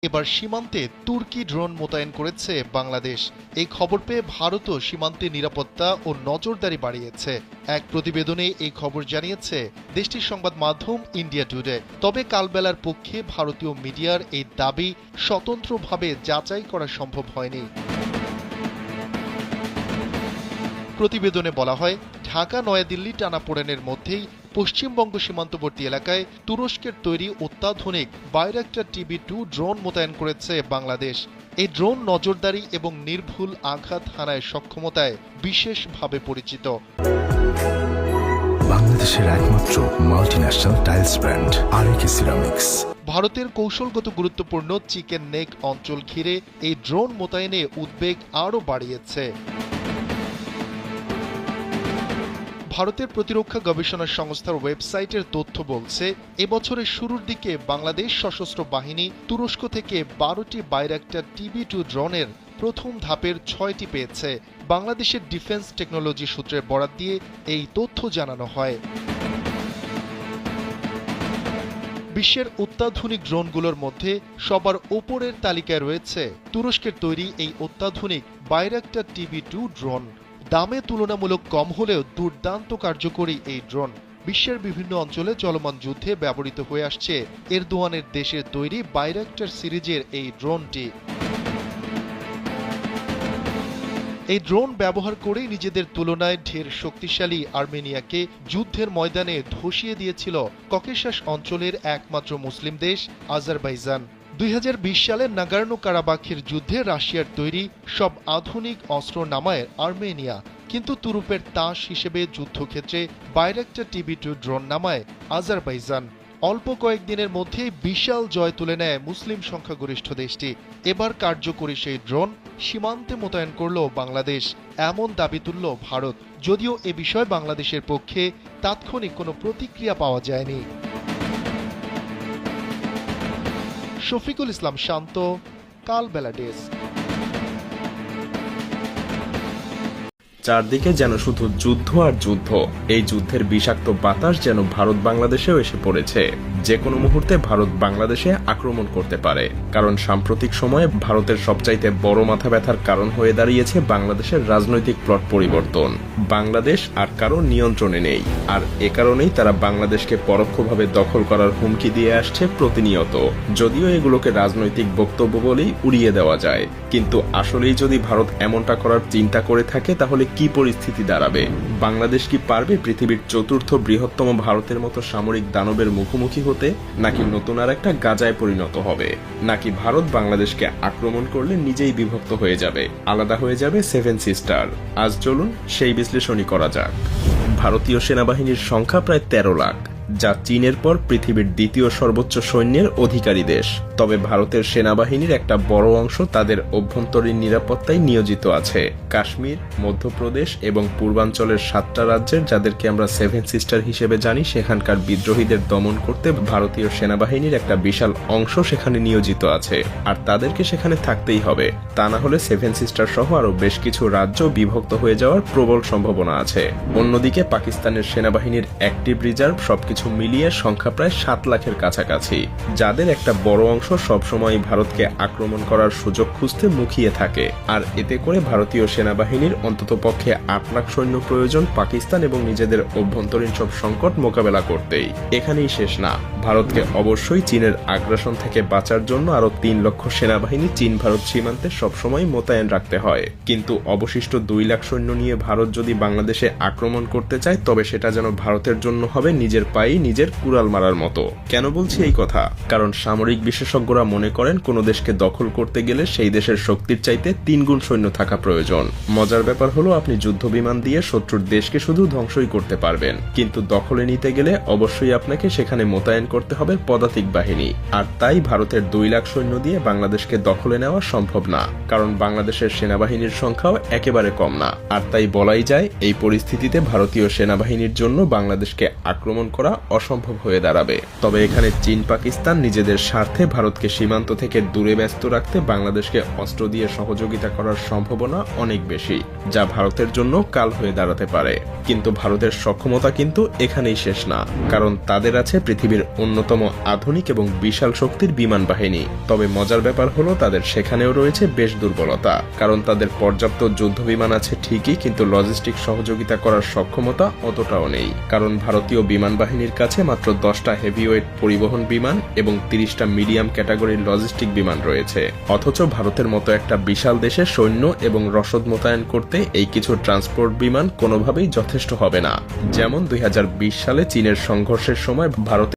এবার সীমান্তে তুর্কি ড্রোন মোতায়েন করেছে বাংলাদেশ। এই খবর পেয়ে ভারতও সীমান্তে নিরাপত্তা ও নজরদারি বাড়িয়েছে। এক প্রতিবেদনে এই খবর জানিয়েছে দেশটির সংবাদ মাধ্যম ইন্ডিয়া টুডে। তবে কালবেলার পক্ষে ভারতীয় মিডিয়ার এই দাবি স্বতন্ত্রভাবে যাচাই করা সম্ভব হয়নি। প্রতিবেদনে বলা হয়, ঢাকা নয়াদিল্লি টানাপোড়েনের মধ্যেই পশ্চিমবঙ্গ সীমান্তবর্তী এলাকায় তুরস্কের তৈরি অত্যাধুনিক বাইরাক্টার TB2 ড্রোন মোতায়েন করেছে বাংলাদেশ। এই ড্রোন নজরদারি এবং নির্ভুল আঘাত হানায় সক্ষমতায় বিশেষভাবে পরিচিত। বাংলাদেশের একমাত্র মাল্টিন্যাশনাল টাইলস ব্র্যান্ড আরএকে সিরামিক্স। ভারতের কৌশলগত গুরুত্বপূর্ণ চিকেন নেক অঞ্চল ঘিরে এই ড্রোন মোতায়েনে উদ্বেগ আরও বাড়িয়েছে। ভারতের প্রতিরক্ষা গবেষণা সংস্থার ওয়েবসাইটের তথ্য বলছে, এবছরের শুরুর দিকে বাংলাদেশ সশস্ত্র বাহিনী তুরস্ক থেকে 12টি বাইরাক্টার TB2 ড্রোনের প্রথম ধাপের 6টি পেয়েছে। বাংলাদেশের ডিফেন্স টেকনোলজি সূত্রের বরাত দিয়ে এই তথ্য জানানো হয়। বিশ্বের অত্যাধুনিক ড্রোনগুলোর মধ্যে সবার ওপরের তালিকায় রয়েছে তুরস্কের তৈরি এই অত্যাধুনিক বাইরাক্টার TB2 ড্রোন। দামে তুলনামূলক কম হলেও দুর্দান্ত কার্যকরী এই ড্রোন বিশ্বের বিভিন্ন অঞ্চলে চলমান যুদ্ধে ব্যবহৃত হয়ে আসছে এরদোয়ানের দেশের তৈরি বাইরাক্টার সিরিজের এই ড্রোনটি। এই ড্রোন ব্যবহার করেই নিজেদের তুলনায় ঢের শক্তিশালী আর্মেনিয়াকে যুদ্ধের ময়দানে ধসিয়ে দিয়েছিল ককেশাস অঞ্চলের একমাত্র মুসলিম দেশ আজারবাইজান। 2020 সালে নাগর্নো কারাবাখের যুদ্ধে রাশিয়ার তৈরি সব আধুনিক অস্ত্র নামায় আর্মেনিয়া, কিন্তু তুরুপের তাস হিসেবে যুদ্ধক্ষেত্রে বাইরাক্টার TB2 ড্রোন নামায় আজারবাইজান। অল্প কয়েকদিনের মধ্যেই বিশাল জয় তুলে নেয় মুসলিম সংখ্যাগরিষ্ঠ দেশটি। এবার কার্যকরী সেই ড্রোন সীমান্তে মোতায়েন করল বাংলাদেশ, এমন দাবি তুলল ভারত। যদিও এ বিষয়ে বাংলাদেশের পক্ষে তাৎক্ষণিক কোনো প্রতিক্রিয়া পাওয়া যায়নি। শফিকুল ইসলাম শান্ত, কালবেলা ডেস্ক। চারদিকে যেন শুধু যুদ্ধ আর যুদ্ধ। এই যুদ্ধের বিষাক্ত বাতাস যেন ভারত বাংলাদেশেও এসে পড়েছে। যে কোনো মুহূর্তে ভারত বাংলাদেশে আক্রমণ করতে পারে, কারণ সাম্প্রতিক সময়ে ভারতের সবচাইতে বড় মাথা ব্যথার কারণ হয়ে দাঁড়িয়েছে বাংলাদেশের রাজনৈতিক প্লট পরিবর্তন। বাংলাদেশ আর কারো নিয়ন্ত্রণে নেই, আর এ কারণেই তারা বাংলাদেশকে পরোক্ষভাবে দখল করার হুমকি দিয়ে আসছে প্রতিনিয়ত। যদিও এগুলোকে রাজনৈতিক বক্তব্য বলেই উড়িয়ে দেওয়া যায়, কিন্তু আসলেই যদি ভারত এমনটা করার চিন্তা করে থাকে তাহলে কি পরিস্থিতি দাঁড়াবে? বাংলাদেশ কি পারবে পৃথিবীর চতুর্থ বৃহত্তম ভারতের মতো সামরিক দানবের মুখোমুখি হতে, নাকি নতুন আর একটা গাজায় পরিণত হবে? নাকি ভারত বাংলাদেশকে আক্রমণ করলে নিজেই বিভক্ত হয়ে যাবে, আলাদা হয়ে যাবে 7 সিস্টার? আজ চলুন সেই বিশ্লেষণই করা যাক। ভারতীয় সেনাবাহিনীর সংখ্যা প্রায় 13 লাখ, যা চীনের পর পৃথিবীর দ্বিতীয় সর্বোচ্চ সৈন্যের অধিকারী দেশ। তবে ভারতের সেনাবাহিনীর একটা বড় অংশ তাদের অভ্যন্তরীণ নিরাপত্তায় নিয়োজিত আছে। কাশ্মীর, মধ্যপ্রদেশ এবং পূর্বাঞ্চলের 7টা রাজ্যের, যাদেরকে আমরা 7 সিস্টার হিসেবে জানি, সেখানকার বিদ্রোহীদের দমন করতে ভারতীয় সেনাবাহিনীর একটা বিশাল অংশ সেখানে নিয়োজিত আছে, আর তাদেরকে সেখানে থাকতেই হবে। তা না হলে 7 সিস্টার সহ আরো বেশ কিছু রাজ্য বিভক্ত হয়ে যাওয়ার প্রবল সম্ভাবনা আছে। অন্যদিকে পাকিস্তানের সেনাবাহিনীর অ্যাক্টিভ রিজার্ভ সবকিছু মিলিয়ে সংখ্যা প্রায় 7 লাখের কাছাকাছি, যাদের একটা বড় অংশ সবসময় ভারতকে আক্রমণ করার সুযোগ খুঁজতে মুখিয়ে থাকে। আর এতে করে ভারতীয় সেনাবাহিনীর অন্ততপক্ষে 8 লাখ সৈন্য প্রয়োজন পাকিস্তান এবং নিজেদের অভ্যন্তরীণ সব সংকট মোকাবেলা করতেই। এখানেই শেষ না, ভারতকে অবশ্যই চীনের আগ্রাসন থেকে বাঁচার জন্য আরো 3 লক্ষ সেনাবাহিনী চীন ভারত সীমান্তে সবসময় মোতায়েন রাখতে হয়। কিন্তু অবশিষ্ট 2 লাখ সৈন্য নিয়ে ভারত যদি বাংলাদেশে আক্রমণ করতে চায়, তবে সেটা যেন ভারতের জন্য হবে নিজের পায়ে নিজের কুড়াল মারার মতো। কেন বলছি এই কথা? কারণ সামরিক বিশেষজ্ঞরা মনে করেন কোনো দেশকে দখল করতে গেলে সেই দেশের শক্তির চাইতে 3 গুণ সৈন্য থাকা প্রয়োজন। মজার ব্যাপার হলো, আপনি যুদ্ধ বিমান দিয়ে শত্রুর দেশকে শুধু ধ্বংসই করতে পারবেন, কিন্তু দখলে নিতে গেলে অবশ্যই আপনাকে সেখানে মোতায়েন করতে হবে পদাতিক বাহিনী। আর তাই ভারতের 2 লাখ সৈন্য দিয়ে বাংলাদেশকে দখলে নেওয়া সম্ভব না, কারণ বাংলাদেশের সেনাবাহিনীর সংখ্যাও একেবারে কম না। আর তাই বলাই যায়, এই পরিস্থিতিতে ভারতীয় সেনাবাহিনীর জন্য বাংলাদেশকে আক্রমণ করা অসম্ভব হয়ে দাঁড়াবে। তবে এখানে চীন পাকিস্তান নিজেদের স্বার্থে ভারতকে সীমান্ত থেকে দূরে ব্যস্ত রাখতে বাংলাদেশকে অস্ত্র দিয়ে সহযোগিতা করার সম্ভাবনা অনেক বেশি, যা ভারতের জন্য কাল হয়ে দাঁড়াতে পারে। কিন্তু ভারতের সক্ষমতা কিন্তু এখানেই শেষ না, কারণ তাদের আছে পৃথিবীর অন্যতম আধুনিক এবং বিশাল শক্তির বিমান বাহিনী। তবে মজার ব্যাপার হলো তাদের সেখানেও রয়েছে বেশ দুর্বলতা, কারণ তাদের পর্যাপ্ত যুদ্ধ বিমান আছে ঠিকই, কিন্তু লজিস্টিক সহযোগিতা করার সক্ষমতা অতটাও নেই। কারণ ভারতীয় বিমান বাহিনীর কাছে মাত্র 10টা হেভিওয়েট পরিবহন বিমান এবং 30টা মিডিয়াম ক্যাটাগরির লজিস্টিক বিমান রয়েছে। অথচ ভারতের মতো একটা বিশাল দেশে সৈন্য এবং রসদ মোতায়েন করতে এই কিছু ট্রান্সপোর্ট বিমান কোনোভাবেই যথেষ্ট হবে না। যেমন 2020 সালে চীনের সংঘর্ষের সময় ভারত